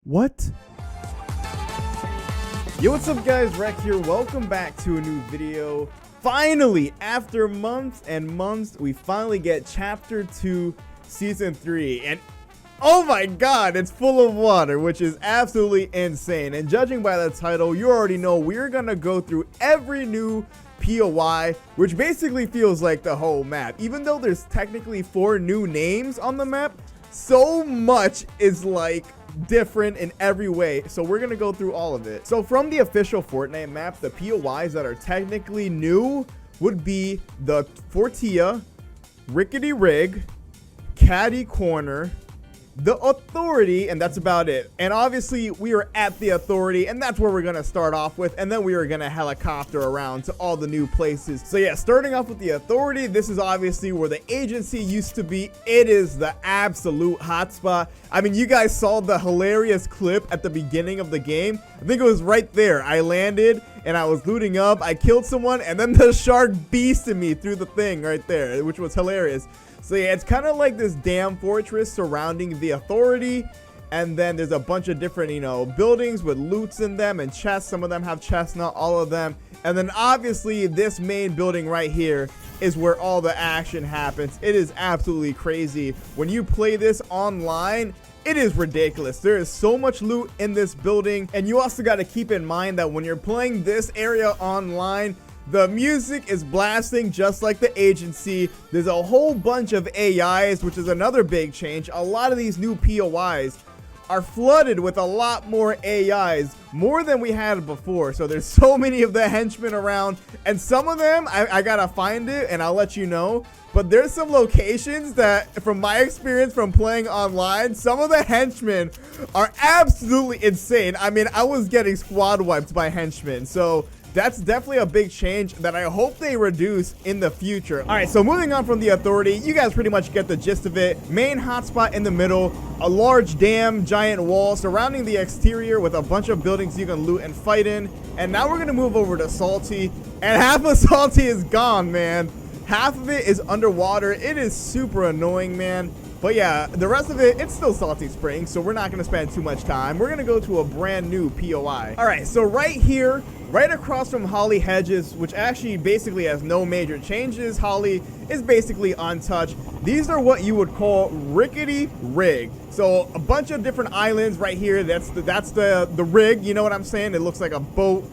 What? Yo, what's up guys, Rek here. Welcome back to a new video. Finally, after months and months, we finally get chapter 2 season 3, and oh my god, it's full of water, which is absolutely insane. And judging by the title, you already know we're gonna go through every new POI, which basically feels like the whole map. Even though there's technically 4 new names on the map, so much is like different in every way, so we're gonna go through all of it. So from the official Fortnite map, the POIs that are technically new would be the Fortilla, Rickety Rig, Catty Corner, the Authority, and that's about it. And obviously we are at the Authority, and that's where we're gonna start off with, and then we are gonna helicopter around to all the new places. So yeah, starting off with the Authority, this is obviously where the agency used to be. It is the absolute hotspot. I mean, you guys saw the hilarious clip at the beginning of the game. I think it was right there. I landed and I was looting up, I killed someone, and then the shark beasted me through the thing right there, which was hilarious. So yeah, it's kind of like this dam fortress surrounding the Authority, and then there's a bunch of different, buildings with loots in them and chests. Some of them have chests, not all of them. And then obviously this main building right here is where all the action happens. It is absolutely crazy. When you play this online, it is ridiculous. There is so much loot in this building, and you also got to keep in mind that when you're playing this area online, the music is blasting just like the agency. There's a whole bunch of AIs, which is another big change. A lot of these new POIs are flooded with a lot more AIs, more than we had before. So there's so many of the henchmen around, and some of them, I gotta find it and I'll let you know. But there's some locations that, from my experience from playing online, some of the henchmen are absolutely insane. I mean, I was getting squad wiped by henchmen. So that's definitely a big change that I hope they reduce in the future. All right, so moving on from the Authority, you guys pretty much get the gist of it. Main hotspot in the middle, a large dam, giant wall surrounding the exterior with a bunch of buildings you can loot and fight in. And now we're gonna move over to Salty, and half of Salty is gone, man. Half of it is underwater. It is super annoying, man. But yeah, the rest of it, it's still Salty Springs, so we're not going to spend too much time. We're going to go to a brand new POI. All right, so right here, right across from Holly Hedges, which actually basically has no major changes. Holly is basically untouched. These are what you would call Rickety Rig. So a bunch of different islands right here. That's the rig, you know what I'm saying? It looks like a boat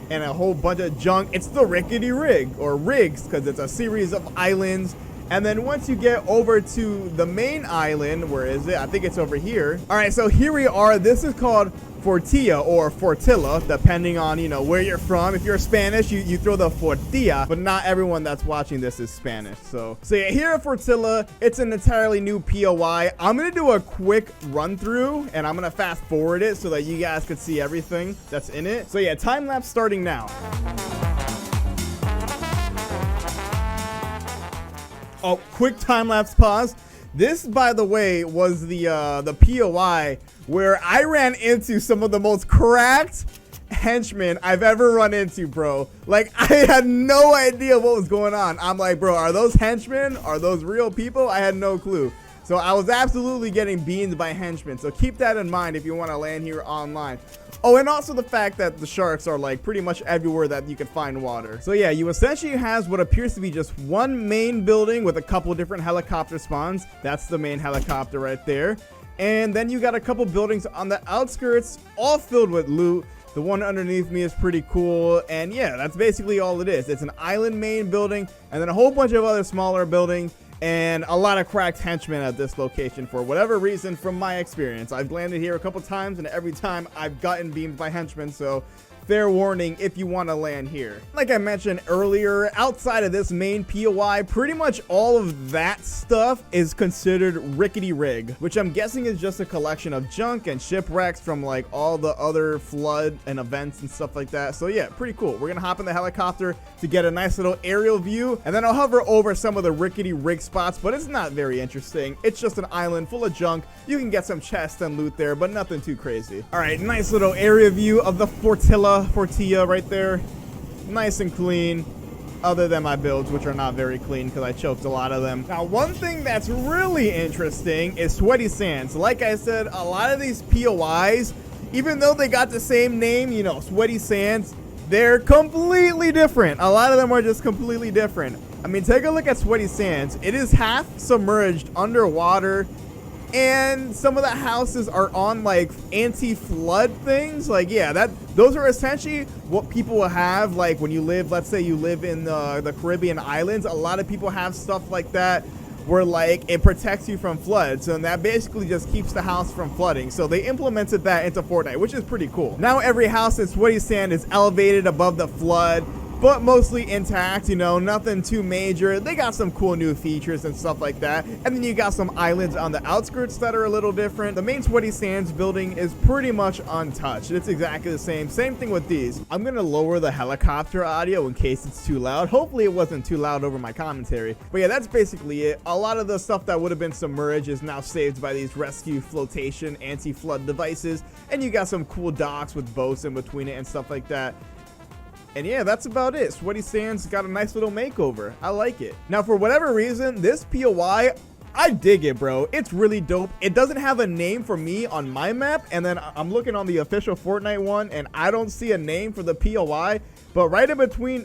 and a whole bunch of junk. It's the Rickety Rig, or rigs, because it's a series of islands. And then once you get over to the main island, where is it? I think it's over here. All right, so here we are. This is called Fortilla or Fortilla, depending on, where you're from. If you're Spanish, you throw the Fortilla, but not everyone that's watching this is Spanish. So yeah, here at Fortilla, it's an entirely new POI. I'm going to do a quick run through, and I'm going to fast forward it so that you guys could see everything that's in it. So yeah, time lapse starting now. Oh, quick time-lapse pause. This, by the way, was the POI where I ran into some of the most cracked henchmen I've ever run into, bro. Like, I had no idea what was going on. I'm like, bro, are those henchmen? Are those real people? I had no clue. So I was absolutely getting beamed by henchmen. So keep that in mind if you want to land here online. Oh, and also the fact that the sharks are like pretty much everywhere that you can find water. So yeah, you essentially has what appears to be just one main building with a couple different helicopter spawns. That's the main helicopter right there. And then you got a couple buildings on the outskirts, all filled with loot. The one underneath me is pretty cool. And yeah, that's basically all it is. It's an island main building and then a whole bunch of other smaller buildings. And a lot of cracked henchmen at this location for whatever reason. From my experience, I've landed here a couple times and every time I've gotten beamed by henchmen, so fair warning if you want to land here. Like I mentioned earlier, outside of this main POI, pretty much all of that stuff is considered Rickety Rig, which I'm guessing is just a collection of junk and shipwrecks from like all the other flood and events and stuff like that. So yeah, pretty cool. We're gonna hop in the helicopter to get a nice little aerial view, and then I'll hover over some of the Rickety Rig spots, but it's not very interesting. It's just an island full of junk. You can get some chests and loot there, but nothing too crazy. All right, nice little area view of the Fortilla. Fortilla right there, nice and clean, other than my builds, which are not very clean because I choked a lot of them. Now, one thing that's really interesting is sweaty sands. Like I said, a lot of these POIs even though they got the same name, you know, Sweaty Sands, they're completely different. A lot of them are just completely different. I mean, take a look at Sweaty Sands. It is half submerged underwater, and some of the houses are on like anti-flood things. Like, yeah, those are essentially what people will have like when you live, let's say you live in the Caribbean islands. A lot of people have stuff like that where like it protects you from floods, and that basically just keeps the house from flooding. So they implemented that into Fortnite, which is pretty cool. Now every house in Sweaty Sand is elevated above the flood, but mostly intact, you know, nothing too major. They got some cool new features and stuff like that. And then you got some islands on the outskirts that are a little different. The main Sweaty Sands building is pretty much untouched. It's exactly the same. Same thing with these. I'm gonna lower the helicopter audio in case it's too loud. Hopefully it wasn't too loud over my commentary. But yeah, that's basically it. A lot of the stuff that would have been submerged is now saved by these rescue flotation anti-flood devices. And you got some cool docks with boats in between it and stuff like that. And yeah, that's about it. Sweaty Sands got a nice little makeover. I like it. Now, for whatever reason, this POI, I dig it, bro. It's really dope. It doesn't have a name for me on my map, and then I'm looking on the official Fortnite one, and I don't see a name for the POI. But right in between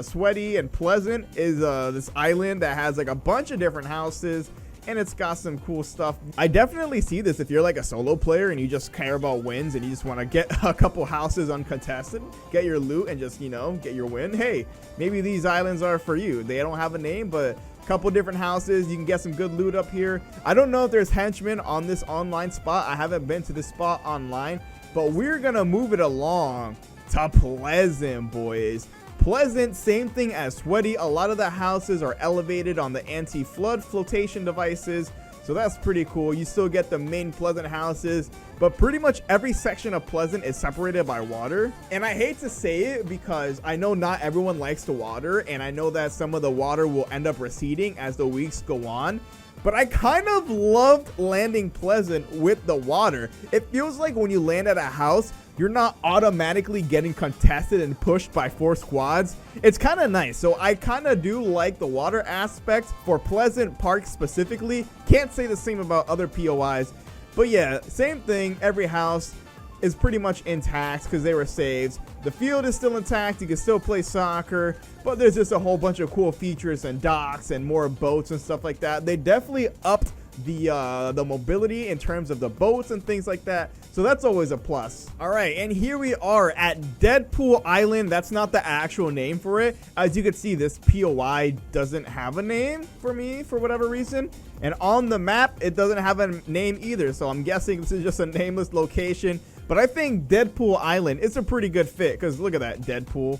Sweaty and Pleasant is this island that has like a bunch of different houses, and it's got some cool stuff. I definitely see this if you're like a solo player and you just care about wins and you just want to get a couple houses uncontested, get your loot, and just, you know, get your win. Hey, maybe these islands are for you. They don't have a name, but a couple different houses. You can get some good loot up here. I don't know if there's henchmen on this online spot. I haven't been to this spot online, but we're gonna move it along to Pleasant, boys. Pleasant, same thing as Sweaty. A lot of the houses are elevated on the anti-flood flotation devices, so that's pretty cool. You still get the main Pleasant houses, but pretty much every section of Pleasant is separated by water. And I hate to say it because I know not everyone likes the water, and I know that some of the water will end up receding as the weeks go on. But I kind of loved landing Pleasant with the water. It feels like when you land at a house, you're not automatically getting contested and pushed by 4 squads. It's kind of nice. So I kind of do like the water aspect for Pleasant Park specifically. Can't say the same about other POIs. But yeah, same thing. Every house is pretty much intact because they were saved. The field is still intact. You can still play soccer, but there's just a whole bunch of cool features and docks and more boats and stuff like that. They definitely upped the mobility in terms of the boats and things like that, so that's always a plus. All right, and here we are at Deadpool Island. That's not the actual name for it. As you can see, this POI doesn't have a name for me for whatever reason, and on the map it doesn't have a name either, so I'm guessing this is just a nameless location. But I think Deadpool Island is a pretty good fit because look at that, Deadpool.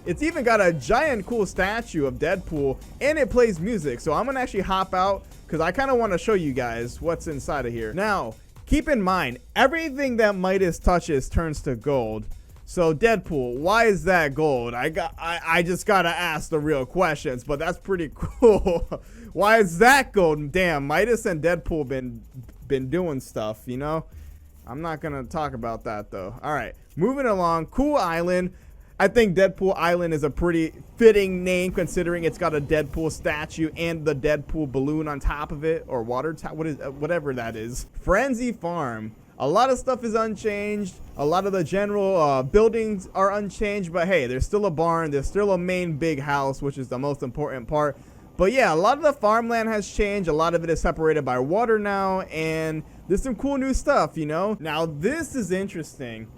It's even got a giant cool statue of Deadpool, and it plays music. So I'm gonna actually hop out because I kind of want to show you guys what's inside of here. Now, keep in mind, everything that Midas touches turns to gold. So Deadpool, why is that gold? I just gotta ask the real questions, but that's pretty cool. Why is that gold? Damn, Midas and Deadpool been doing stuff, you know? I'm not gonna talk about that though. All right, moving along. Cool island. I think Deadpool Island is a pretty fitting name considering it's got a Deadpool statue and the Deadpool balloon on top of it, or whatever that is. Frenzy Farm. A lot of stuff is unchanged. A lot of the general buildings are unchanged, but hey, there's still a barn. There's still a main big house, which is the most important part. But yeah, a lot of the farmland has changed. A lot of it is separated by water now, and there's some cool new stuff, you know? Now, this is interesting.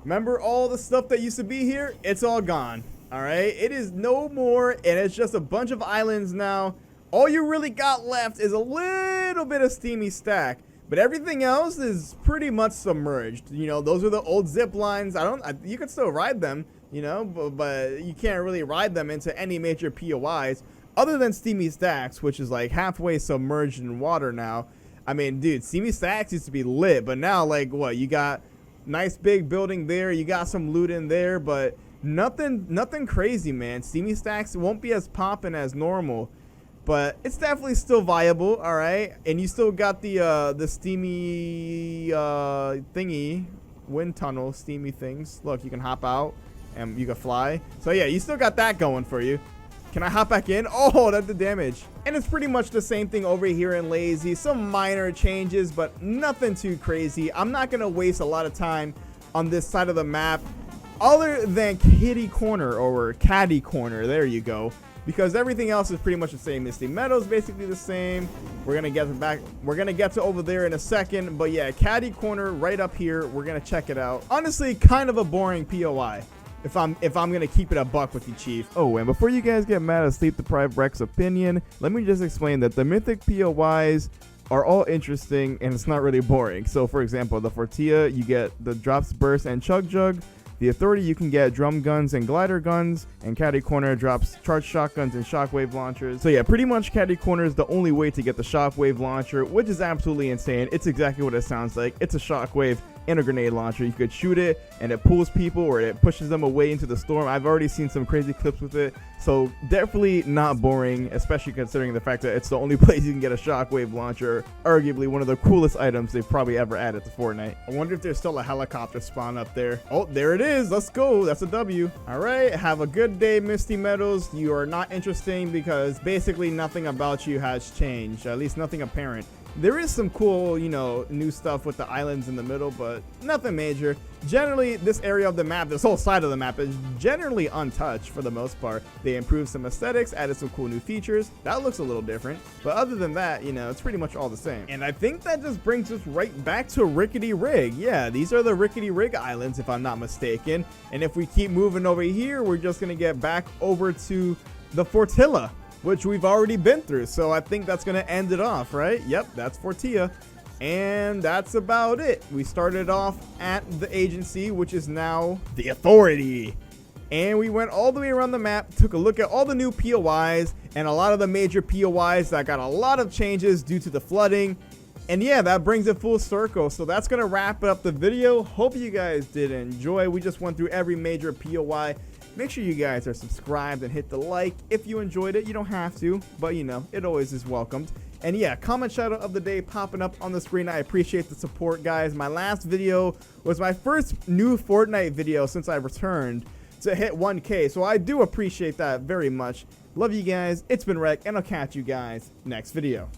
Remember all the stuff that used to be here? It's all gone, all right? It is no more, and it's just a bunch of islands now. All you really got left is a little bit of Steamy Stack, but everything else is pretty much submerged. You know, those are the old zip lines. You can still ride them, you know, but you can't really ride them into any major POIs other than Steamy Stacks, which is like halfway submerged in water now. I mean, dude, Steamy Stacks used to be lit, but now, like, what, you got nice big building there, you got some loot in there, but nothing crazy, man. Steamy Stacks won't be as poppin' as normal, but it's definitely still viable, all right? And you still got the steamy thingy, wind tunnel, steamy things. Look, you can hop out and you can fly. So yeah, you still got that going for you. Can I hop back in? Oh, that did damage. And it's pretty much the same thing over here in Lazy. Some minor changes, but nothing too crazy. I'm not going to waste a lot of time on this side of the map other than Catty Corner or Catty Corner. There you go. Because everything else is pretty much the same. Misty Meadows basically the same. We're gonna get to over there in a second, but yeah, Catty Corner right up here. We're gonna check it out. Honestly, kind of a boring POI. If I'm gonna keep it a buck with you, Chief. Oh, and before you guys get mad at Sleep Deprived Rex opinion, let me just explain that the mythic POIs are all interesting and it's not really boring. So for example, the Fortilla, you get the drops burst and chug jug. The Authority, you can get drum guns and glider guns, and Catty Corner drops charged shotguns and shockwave launchers. So yeah, pretty much Catty Corner is the only way to get the shockwave launcher, which is absolutely insane. It's exactly what it sounds like. It's a shockwave and a grenade launcher. You could shoot it and it pulls people or it pushes them away into the storm. I've already seen some crazy clips with it, so definitely not boring, especially considering the fact that it's the only place you can get a shockwave launcher. Arguably one of the coolest items they've probably ever added to Fortnite. I wonder if there's still a helicopter spawn up there. Oh, there it is. Let's go. That's a W. All right, have a good day, Misty Meadows. You are not interesting because basically nothing about you has changed, at least nothing apparent. There is some cool, you know, new stuff with the islands in the middle, but nothing major. Generally, this area of the map, this whole side of the map is generally untouched for the most part. They improved some aesthetics, added some cool new features. That looks a little different. But other than that, you know, it's pretty much all the same. And I think that just brings us right back to Rickety Rig. Yeah, these are the Rickety Rig Islands, if I'm not mistaken. And if we keep moving over here, we're just going to get back over to the Fortilla, which we've already been through. So I think that's going to end it off, right? Yep, that's Fortilla. And that's about it. We started off at the agency, which is now the Authority. And we went all the way around the map, took a look at all the new POIs and a lot of the major POIs that got a lot of changes due to the flooding. And yeah, that brings it full circle. So that's going to wrap up the video. Hope you guys did enjoy. We just went through every major POI. Make sure you guys are subscribed and hit the like if you enjoyed it. You don't have to, but you know, it always is welcomed. And yeah, comment shout out of the day popping up on the screen. I appreciate the support, guys. My last video was my first new Fortnite video since I returned to hit 1K. So I do appreciate that very much. Love you guys. It's been Rek, and I'll catch you guys next video.